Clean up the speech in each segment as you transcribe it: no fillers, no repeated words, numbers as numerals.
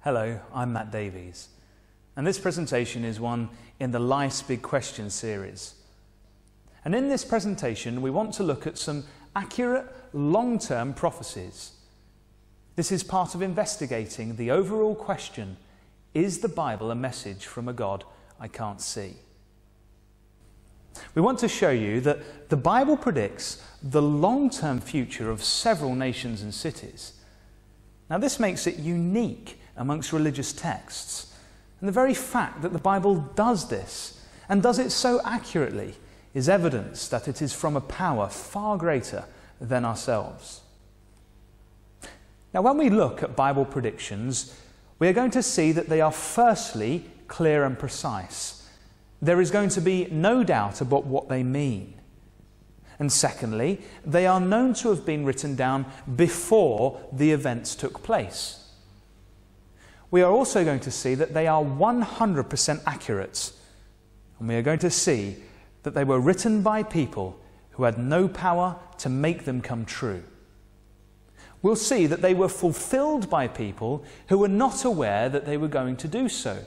Hello, I'm Matt Davies, and this presentation is one in the Life's Big Questions series. And in this presentation, we want to look at some accurate, long-term prophecies. This is part of investigating the overall question, is the Bible a message from a God I can't see? We want to show you that the Bible predicts the long-term future of several nations and cities. Now, this makes it unique amongst religious texts. And the very fact that the Bible does this, and does it so accurately, is evidence that it is from a power far greater than ourselves. Now, when we look at Bible predictions, we are going to see that they are firstly clear and precise. There is going to be no doubt about what they mean. And secondly, they are known to have been written down before the events took place. We are also going to see that they are 100% accurate, and we are going to see that they were written by people who had no power to make them come true. We'll see that they were fulfilled by people who were not aware that they were going to do so.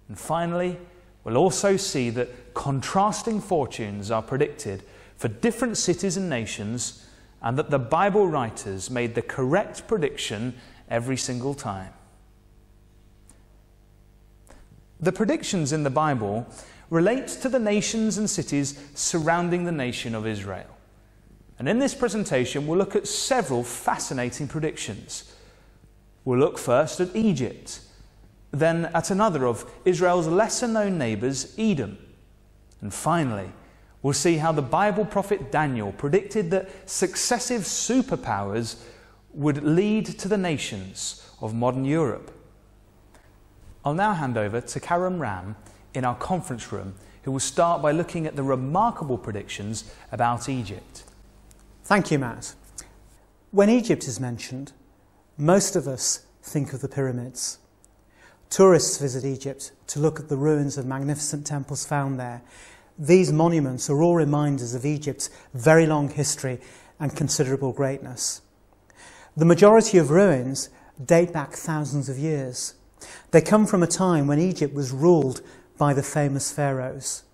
And finally, we'll also see that contrasting fortunes are predicted for different cities and nations, and that the Bible writers made the correct prediction every single time. The predictions in the Bible relate to the nations and cities surrounding the nation of Israel. And in this presentation, we'll look at several fascinating predictions. We'll look first at Egypt, then at another of Israel's lesser-known neighbours, Edom. And finally, we'll see how the Bible prophet Daniel predicted that successive superpowers would lead to the nations of modern Europe. I'll now hand over to Karam Ram in our conference room, who will start by looking at the remarkable predictions about Egypt. Thank you, Matt. When Egypt is mentioned, most of us think of the pyramids. Tourists visit Egypt to look at the ruins of magnificent temples found there. These monuments are all reminders of Egypt's very long history and considerable greatness. The majority of ruins date back thousands of years. They come from a time when Egypt was ruled by the famous pharaohs.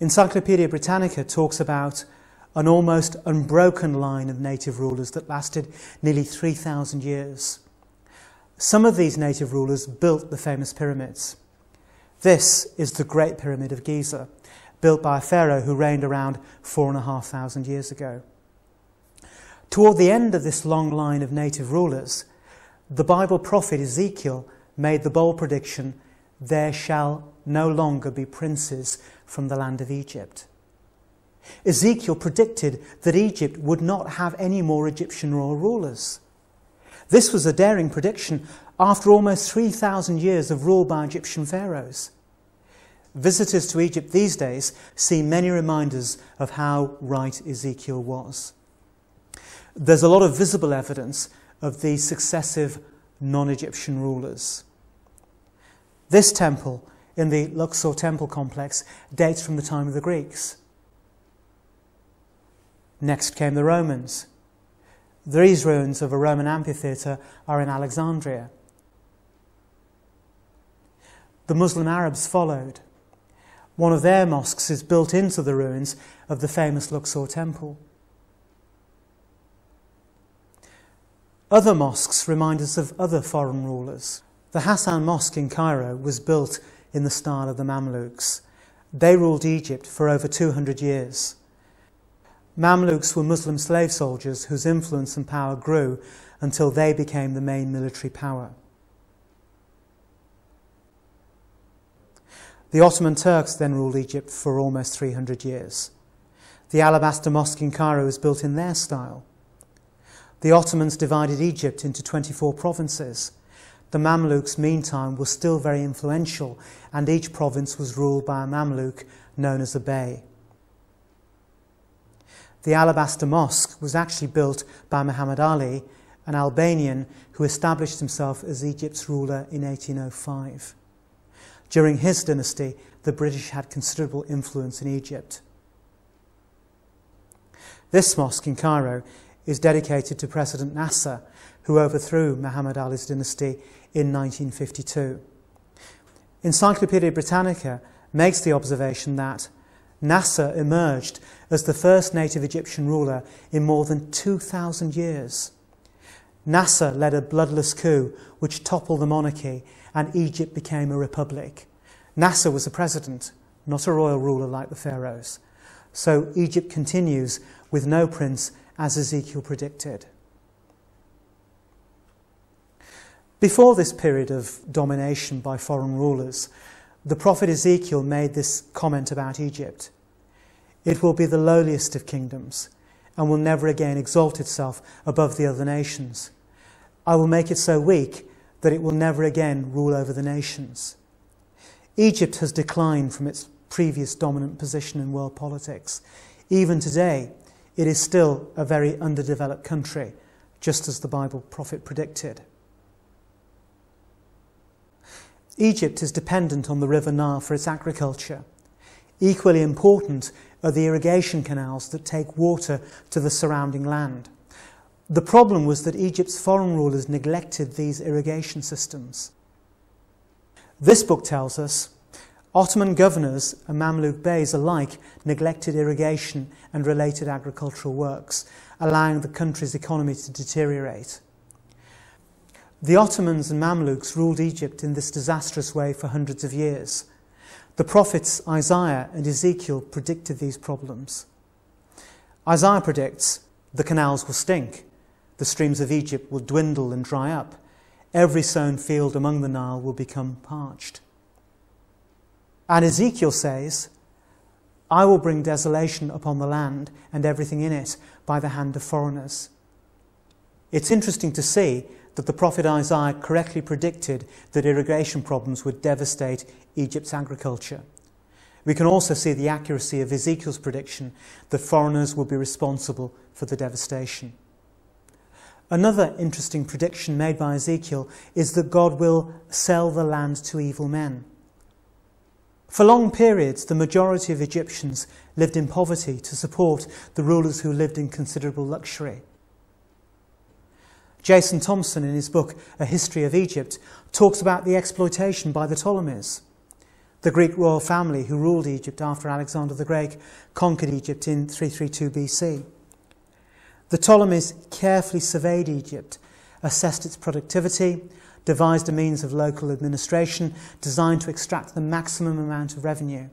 Encyclopaedia Britannica talks about an almost unbroken line of native rulers that lasted nearly 3,000 years. Some of these native rulers built the famous pyramids. This is the Great Pyramid of Giza, built by a pharaoh who reigned around 4,500 years ago. Toward the end of this long line of native rulers, the Bible prophet Ezekiel made the bold prediction, "There shall no longer be princes from the land of Egypt." Ezekiel predicted that Egypt would not have any more Egyptian royal rulers. This was a daring prediction after almost 3,000 years of rule by Egyptian pharaohs. Visitors to Egypt these days see many reminders of how right Ezekiel was. There's a lot of visible evidence of these successive non-Egyptian rulers. This temple in the Luxor temple complex dates from the time of the Greeks. Next came the Romans. These ruins of a Roman amphitheatre are in Alexandria. The Muslim Arabs followed. One of their mosques is built into the ruins of the famous Luxor temple. Other mosques remind us of other foreign rulers. The Hassan Mosque in Cairo was built in the style of the Mamluks. They ruled Egypt for over 200 years. Mamluks were Muslim slave soldiers whose influence and power grew until they became the main military power. The Ottoman Turks then ruled Egypt for almost 300 years. The Alabaster Mosque in Cairo was built in their style. The Ottomans divided Egypt into 24 provinces. The Mamluks, meantime, were still very influential, and each province was ruled by a Mamluk known as a bey. The Alabaster Mosque was actually built by Muhammad Ali, an Albanian who established himself as Egypt's ruler in 1805. During his dynasty, the British had considerable influence in Egypt. This mosque in Cairo is dedicated to President Nasser, who overthrew Muhammad Ali's dynasty in 1952. Encyclopaedia Britannica makes the observation that Nasser emerged as the first native Egyptian ruler in more than 2,000 years. Nasser led a bloodless coup which toppled the monarchy and Egypt became a republic. Nasser was a president, not a royal ruler like the pharaohs. So Egypt continues with no prince, as Ezekiel predicted. Before this period of domination by foreign rulers, the prophet Ezekiel made this comment about Egypt. It will be the lowliest of kingdoms and will never again exalt itself above the other nations. I will make it so weak that it will never again rule over the nations. Egypt has declined from its previous dominant position in world politics. Even today, it is still a very underdeveloped country, just as the Bible prophet predicted. Egypt is dependent on the River Nile for its agriculture. Equally important are the irrigation canals that take water to the surrounding land. The problem was that Egypt's foreign rulers neglected these irrigation systems. This book tells us Ottoman governors and Mamluk beys alike neglected irrigation and related agricultural works, allowing the country's economy to deteriorate. The Ottomans and Mamluks ruled Egypt in this disastrous way for hundreds of years. The prophets Isaiah and Ezekiel predicted these problems. Isaiah predicts the canals will stink, the streams of Egypt will dwindle and dry up, every sown field among the Nile will become parched. And Ezekiel says, I will bring desolation upon the land and everything in it by the hand of foreigners. It's interesting to see that the prophet Isaiah correctly predicted that irrigation problems would devastate Egypt's agriculture. We can also see the accuracy of Ezekiel's prediction that foreigners will be responsible for the devastation. Another interesting prediction made by Ezekiel is that God will sell the land to evil men. For long periods, the majority of Egyptians lived in poverty to support the rulers who lived in considerable luxury. Jason Thompson, in his book A History of Egypt, talks about the exploitation by the Ptolemies, the Greek royal family who ruled Egypt after Alexander the Great conquered Egypt in 332 BC. The Ptolemies carefully surveyed Egypt, assessed its productivity, devised a means of local administration designed to extract the maximum amount of revenue.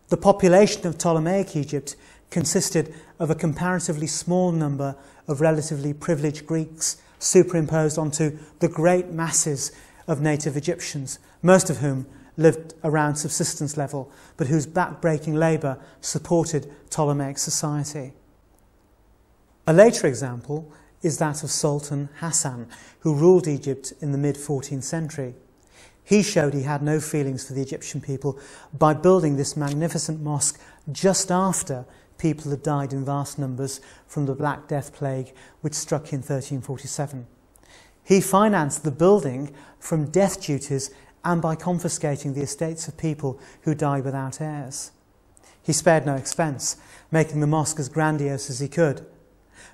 The population of Ptolemaic Egypt consisted of a comparatively small number of relatively privileged Greeks superimposed onto the great masses of native Egyptians, most of whom lived around subsistence level, but whose back-breaking labour supported Ptolemaic society. A later example is that of Sultan Hassan, who ruled Egypt in the mid-14th century. He showed he had no feelings for the Egyptian people by building this magnificent mosque just after people had died in vast numbers from the Black Death plague which struck in 1347. He financed the building from death duties and by confiscating the estates of people who died without heirs. He spared no expense, making the mosque as grandiose as he could.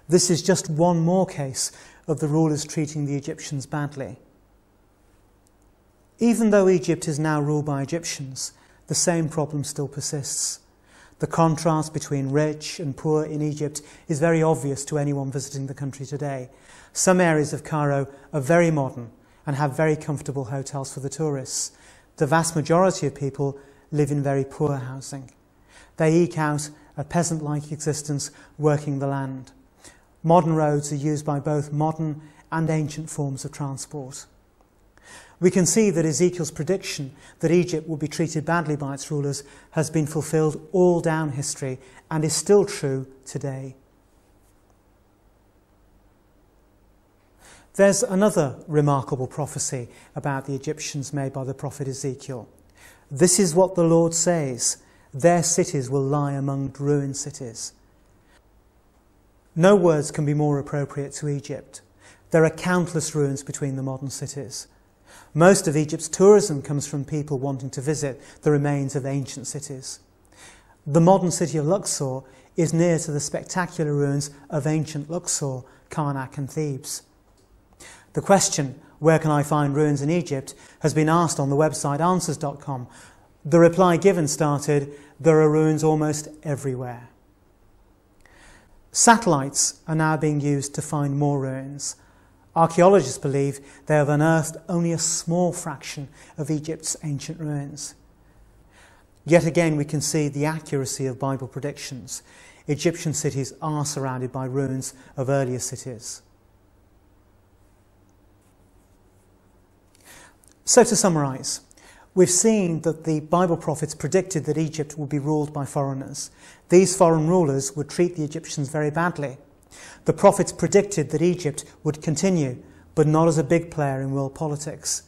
This is just one more case of the rulers treating the Egyptians badly. Even though Egypt is now ruled by Egyptians, the same problem still persists. The contrast between rich and poor in Egypt is very obvious to anyone visiting the country today. Some areas of Cairo are very modern and have very comfortable hotels for the tourists. The vast majority of people live in very poor housing. They eke out a peasant-like existence working the land. Modern roads are used by both modern and ancient forms of transport. We can see that Ezekiel's prediction that Egypt will be treated badly by its rulers has been fulfilled all down history and is still true today. There's another remarkable prophecy about the Egyptians made by the prophet Ezekiel. This is what the Lord says, their cities will lie among ruined cities. No words can be more appropriate to Egypt. There are countless ruins between the modern cities. Most of Egypt's tourism comes from people wanting to visit the remains of ancient cities. The modern city of Luxor is near to the spectacular ruins of ancient Luxor, Karnak and Thebes. The question, where can I find ruins in Egypt, has been asked on the website answers.com. The reply given started, there are ruins almost everywhere. Satellites are now being used to find more ruins. Archaeologists believe they have unearthed only a small fraction of Egypt's ancient ruins. Yet again we can see the accuracy of Bible predictions. Egyptian cities are surrounded by ruins of earlier cities. So to summarise, we've seen that the Bible prophets predicted that Egypt would be ruled by foreigners. These foreign rulers would treat the Egyptians very badly. The prophets predicted that Egypt would continue, but not as a big player in world politics.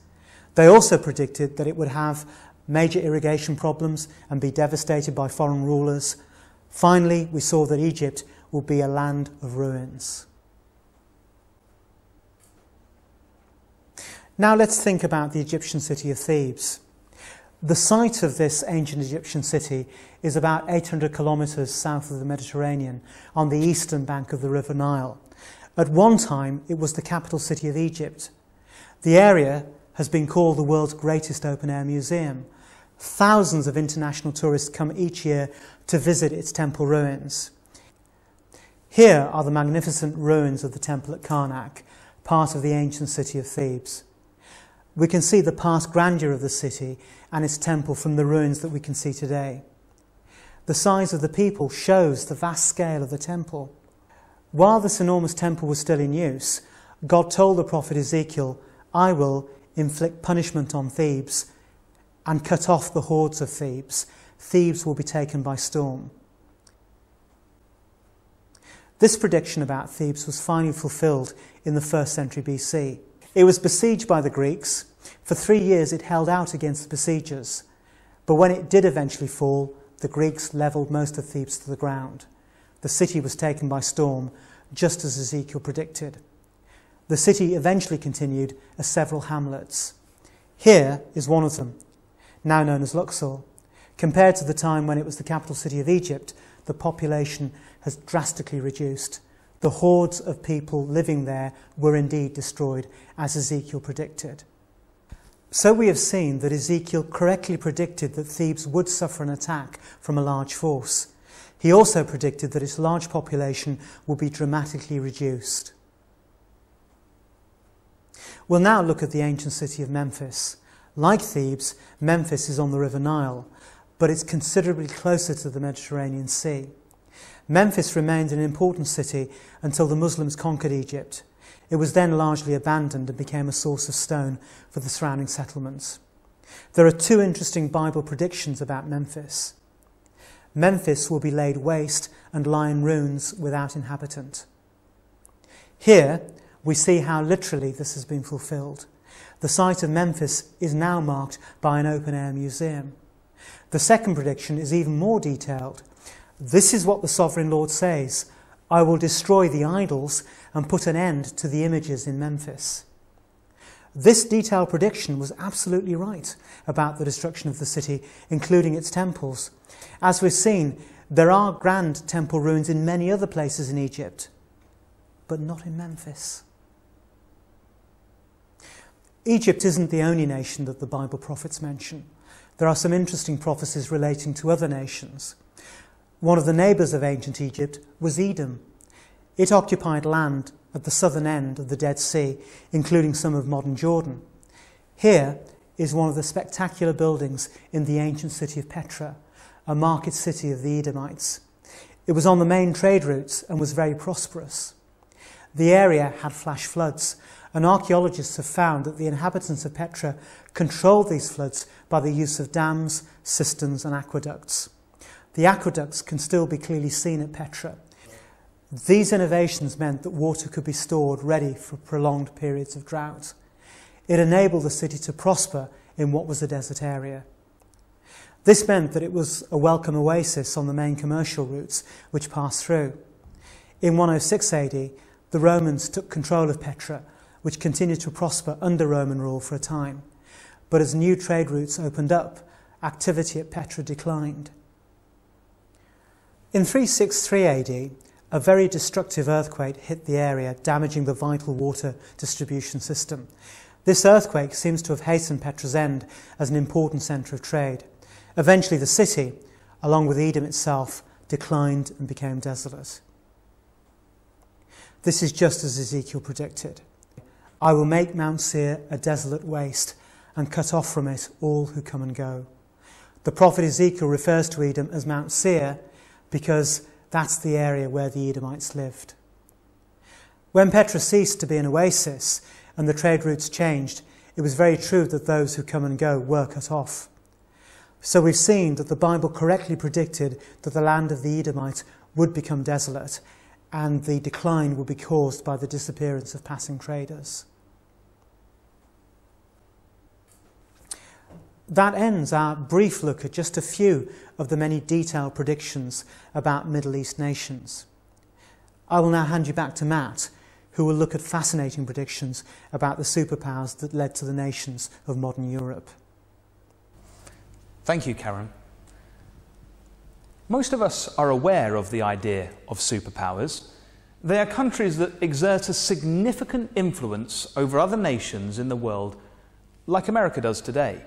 They also predicted that it would have major irrigation problems and be devastated by foreign rulers. Finally, we saw that Egypt would be a land of ruins. Now let's think about the Egyptian city of Thebes. The site of this ancient Egyptian city is about 800 kilometres south of the Mediterranean, on the eastern bank of the River Nile. At one time, it was the capital city of Egypt. The area has been called the world's greatest open-air museum. Thousands of international tourists come each year to visit its temple ruins. Here are the magnificent ruins of the temple at Karnak, part of the ancient city of Thebes. We can see the past grandeur of the city and its temple from the ruins that we can see today. The size of the people shows the vast scale of the temple. While this enormous temple was still in use, God told the prophet Ezekiel, I will inflict punishment on Thebes and cut off the hordes of Thebes. Thebes will be taken by storm. This prediction about Thebes was finally fulfilled in the 1st century BC. It was besieged by the Greeks. For 3 years it held out against the besiegers. But when it did eventually fall, the Greeks levelled most of Thebes to the ground. The city was taken by storm, just as Ezekiel predicted. The city eventually continued as several hamlets. Here is one of them, now known as Luxor. Compared to the time when it was the capital city of Egypt, the population has drastically reduced. The hordes of people living there were indeed destroyed, as Ezekiel predicted. So we have seen that Ezekiel correctly predicted that Thebes would suffer an attack from a large force. He also predicted that its large population would be dramatically reduced. We'll now look at the ancient city of Memphis. Like Thebes, Memphis is on the River Nile, but it's considerably closer to the Mediterranean Sea. Memphis remained an important city until the Muslims conquered Egypt. It was then largely abandoned and became a source of stone for the surrounding settlements. There are 2 interesting Bible predictions about Memphis. Memphis will be laid waste and lie in ruins without inhabitant. Here we see how literally this has been fulfilled. The site of Memphis is now marked by an open-air museum. The second prediction is even more detailed. This is what the Sovereign Lord says, I will destroy the idols and put an end to the images in Memphis. This detailed prediction was absolutely right about the destruction of the city, including its temples. As we've seen, there are grand temple ruins in many other places in Egypt, but not in Memphis. Egypt isn't the only nation that the Bible prophets mention. There are some interesting prophecies relating to other nations. One of the neighbours of ancient Egypt was Edom. It occupied land at the southern end of the Dead Sea, including some of modern Jordan. Here is one of the spectacular buildings in the ancient city of Petra, a market city of the Edomites. It was on the main trade routes and was very prosperous. The area had flash floods, and archaeologists have found that the inhabitants of Petra controlled these floods by the use of dams, cisterns and aqueducts. The aqueducts can still be clearly seen at Petra. These innovations meant that water could be stored ready for prolonged periods of drought. It enabled the city to prosper in what was a desert area. This meant that it was a welcome oasis on the main commercial routes which passed through. In 106 AD, the Romans took control of Petra, which continued to prosper under Roman rule for a time. But as new trade routes opened up, activity at Petra declined. In 363 AD, a very destructive earthquake hit the area, damaging the vital water distribution system. This earthquake seems to have hastened Petra's end as an important centre of trade. Eventually the city, along with Edom itself, declined and became desolate. This is just as Ezekiel predicted. I will make Mount Seir a desolate waste and cut off from it all who come and go. The prophet Ezekiel refers to Edom as Mount Seir because that's the area where the Edomites lived. When Petra ceased to be an oasis and the trade routes changed, it was very true that those who come and go were cut off. So we've seen that the Bible correctly predicted that the land of the Edomites would become desolate and the decline would be caused by the disappearance of passing traders. That ends our brief look at just a few of the many detailed predictions about Middle East nations. I will now hand you back to Matt, who will look at fascinating predictions about the superpowers that led to the nations of modern Europe. Thank you, Karen. Most of us are aware of the idea of superpowers. They are countries that exert a significant influence over other nations in the world, like America does today.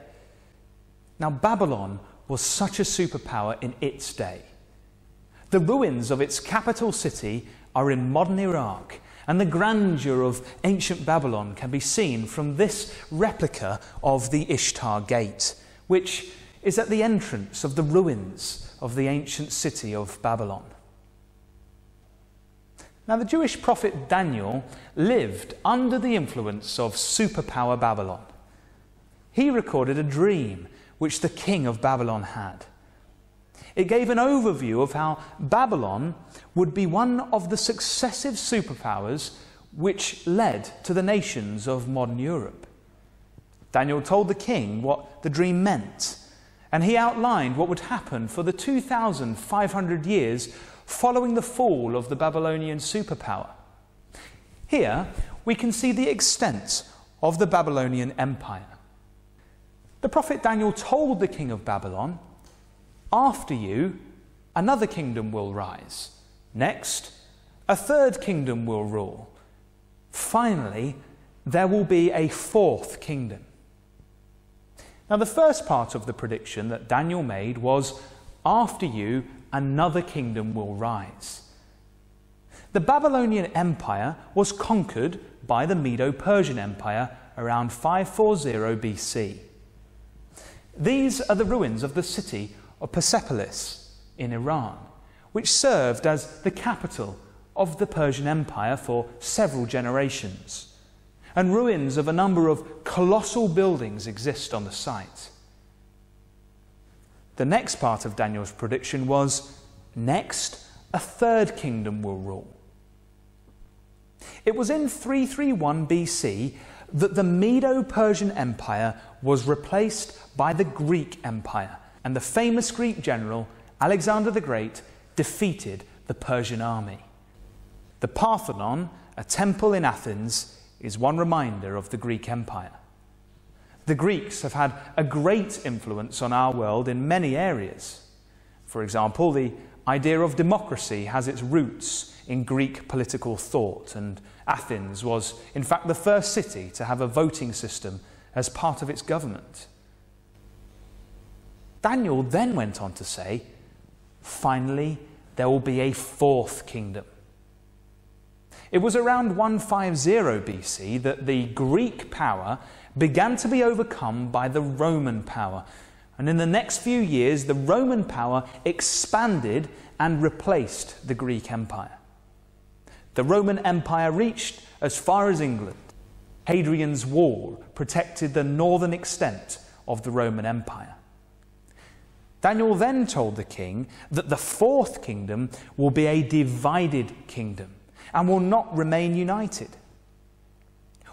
Now, Babylon was such a superpower in its day. The ruins of its capital city are in modern Iraq, and the grandeur of ancient Babylon can be seen from this replica of the Ishtar Gate, which is at the entrance of the ruins of the ancient city of Babylon. Now, the Jewish prophet Daniel lived under the influence of superpower Babylon. He recorded a dream which the king of Babylon had. It gave an overview of how Babylon would be one of the successive superpowers which led to the nations of modern Europe. Daniel told the king what the dream meant, and he outlined what would happen for the 2,500 years following the fall of the Babylonian superpower. Here we can see the extent of the Babylonian Empire. The prophet Daniel told the king of Babylon, "After you, another kingdom will rise. Next, a third kingdom will rule. Finally, there will be a fourth kingdom." Now, the first part of the prediction that Daniel made was, "After you, another kingdom will rise." The Babylonian Empire was conquered by the Medo-Persian Empire around 540 BC. These are the ruins of the city of Persepolis in Iran, which served as the capital of the Persian Empire for several generations, and ruins of a number of colossal buildings exist on the site. The next part of Daniel's prediction was, "Next, a third kingdom will rule." It was in 331 BC that the Medo-Persian Empire was replaced by the Greek Empire, and the famous Greek general Alexander the Great defeated the Persian army. The Parthenon, a temple in Athens, is one reminder of the Greek Empire. The Greeks have had a great influence on our world in many areas. For example, the idea of democracy has its roots in Greek political thought, and Athens was in fact the first city to have a voting system as part of its government. Daniel then went on to say, "Finally, there will be a fourth kingdom." It was around 150 BC that the Greek power began to be overcome by the Roman power, and in the next few years the Roman power expanded and replaced the Greek Empire. The Roman Empire reached as far as England. Hadrian's Wall protected the northern extent of the Roman Empire. Daniel then told the king that the fourth kingdom will be a divided kingdom and will not remain united.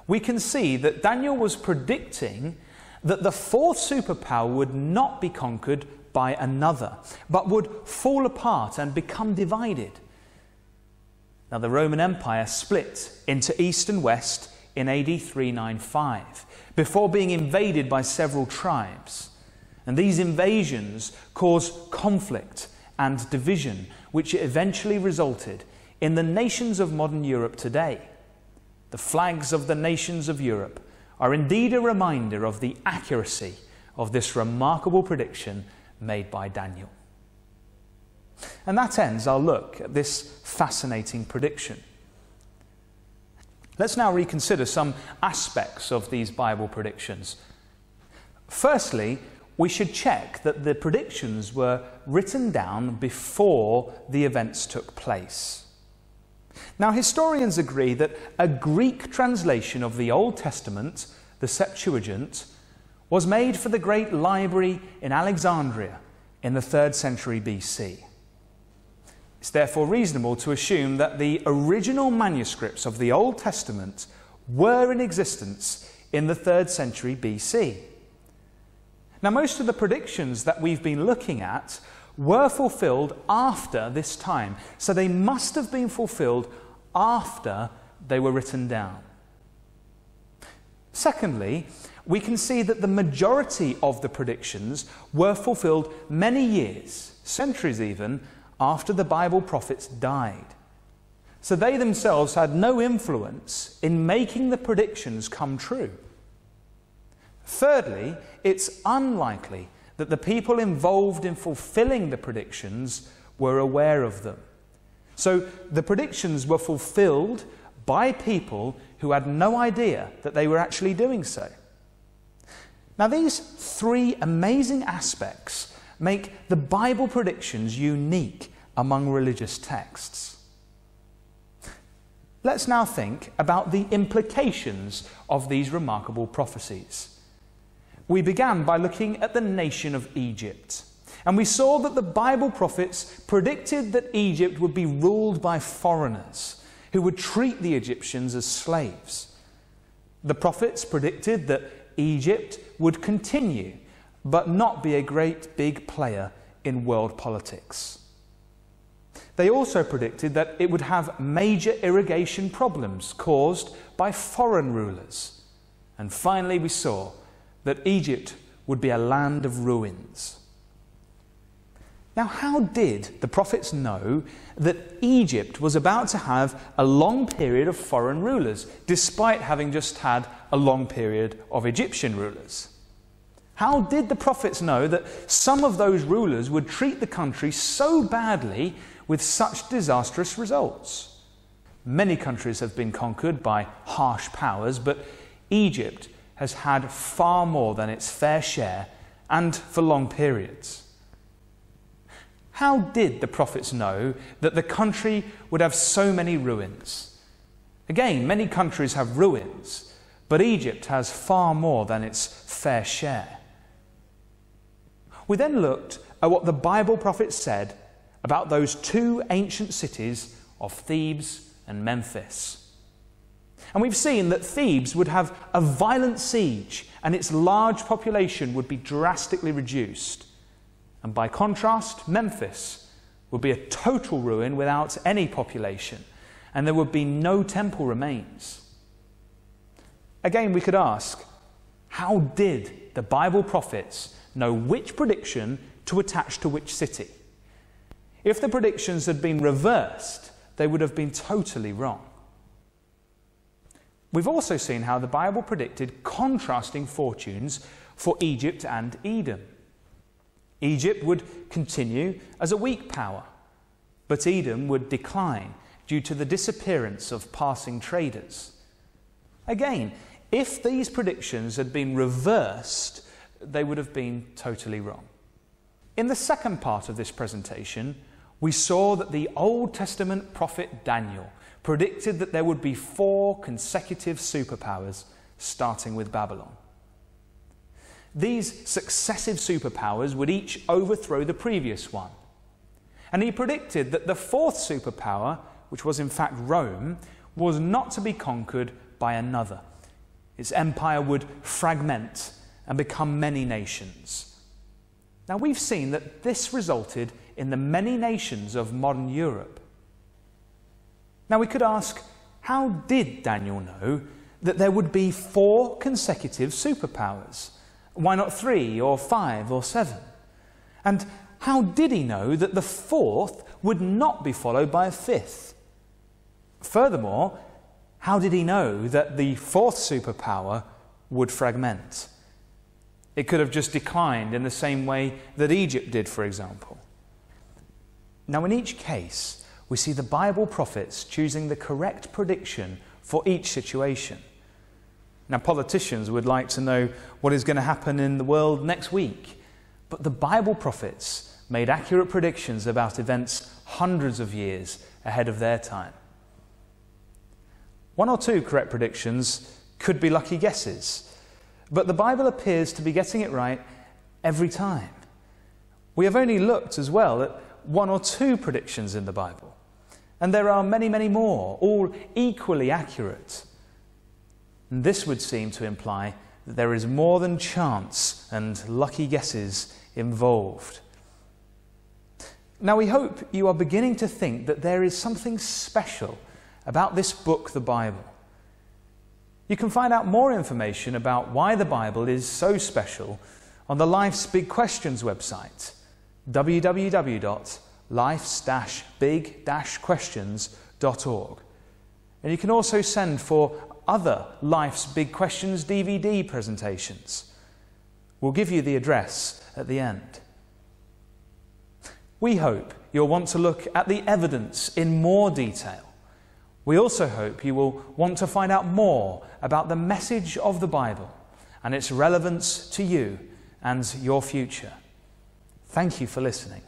We can see that Daniel was predicting that the fourth superpower would not be conquered by another, but would fall apart and become divided. Now, the Roman Empire split into East and West in AD 395, before being invaded by several tribes. And these invasions caused conflict and division which eventually resulted in the nations of modern Europe today. The flags of the nations of Europe are indeed a reminder of the accuracy of this remarkable prediction made by Daniel. And that ends our look at this fascinating prediction. Let's now reconsider some aspects of these Bible predictions. Firstly, we should check that the predictions were written down before the events took place. Now, historians agree that a Greek translation of the Old Testament, the Septuagint, was made for the great library in Alexandria in the 3rd century BC. It's therefore reasonable to assume that the original manuscripts of the Old Testament were in existence in the 3rd century BC. Now, most of the predictions that we've been looking at were fulfilled after this time, so they must have been fulfilled after they were written down. Secondly, we can see that the majority of the predictions were fulfilled many years, centuries even, after the Bible prophets died. So they themselves had no influence in making the predictions come true. Thirdly, it's unlikely that the people involved in fulfilling the predictions were aware of them. So the predictions were fulfilled by people who had no idea that they were actually doing so. Now, these three amazing aspects make the Bible predictions unique among religious texts. Let's now think about the implications of these remarkable prophecies. We began by looking at the nation of Egypt, and we saw that the Bible prophets predicted that Egypt would be ruled by foreigners who would treat the Egyptians as slaves. The prophets predicted that Egypt would continue, but not be a great big player in world politics. They also predicted that it would have major irrigation problems caused by foreign rulers. And finally, we saw that Egypt would be a land of ruins. Now, how did the prophets know that Egypt was about to have a long period of foreign rulers, despite having just had a long period of Egyptian rulers? How did the prophets know that some of those rulers would treat the country so badly with such disastrous results? Many countries have been conquered by harsh powers, but Egypt has had far more than its fair share, and for long periods. How did the prophets know that the country would have so many ruins? Again, many countries have ruins, but Egypt has far more than its fair share. We then looked at what the Bible prophets said about those two ancient cities of Thebes and Memphis. And we've seen that Thebes would have a violent siege and its large population would be drastically reduced. And by contrast, Memphis would be a total ruin without any population, and there would be no temple remains. Again, we could ask, how did the Bible prophets know which prediction to attach to which city? If the predictions had been reversed, they would have been totally wrong. We've also seen how the Bible predicted contrasting fortunes for Egypt and Edom. Egypt would continue as a weak power, but Edom would decline due to the disappearance of passing traders. Again, if these predictions had been reversed, they would have been totally wrong. In the second part of this presentation, we saw that the Old Testament prophet Daniel predicted that there would be 4 consecutive superpowers, starting with Babylon. These successive superpowers would each overthrow the previous one. And he predicted that the 4th superpower, which was in fact Rome, was not to be conquered by another. Its empire would fragment and become many nations. Now, we've seen that this resulted in the many nations of modern Europe. Now, we could ask, how did Daniel know that there would be 4 consecutive superpowers? Why not 3 or 5 or 7? And how did he know that the fourth would not be followed by a fifth? Furthermore, how did he know that the fourth superpower would fragment? It could have just declined in the same way that Egypt did, for example. Now, in each case, we see the Bible prophets choosing the correct prediction for each situation. Now, politicians would like to know what is going to happen in the world next week, but the Bible prophets made accurate predictions about events hundreds of years ahead of their time. One or two correct predictions could be lucky guesses, but the Bible appears to be getting it right every time. We have only looked as well at one or two predictions in the Bible, and there are many, many more, all equally accurate. And this would seem to imply that there is more than chance and lucky guesses involved. Now, we hope you are beginning to think that there is something special about this book, the Bible. You can find out more information about why the Bible is so special on the Life's Big Questions website, www.life's-big-questions.org. And you can also send for other Life's Big Questions DVD presentations. We'll give you the address at the end. We hope you'll want to look at the evidence in more detail. We also hope you will want to find out more about the message of the Bible and its relevance to you and your future. Thank you for listening.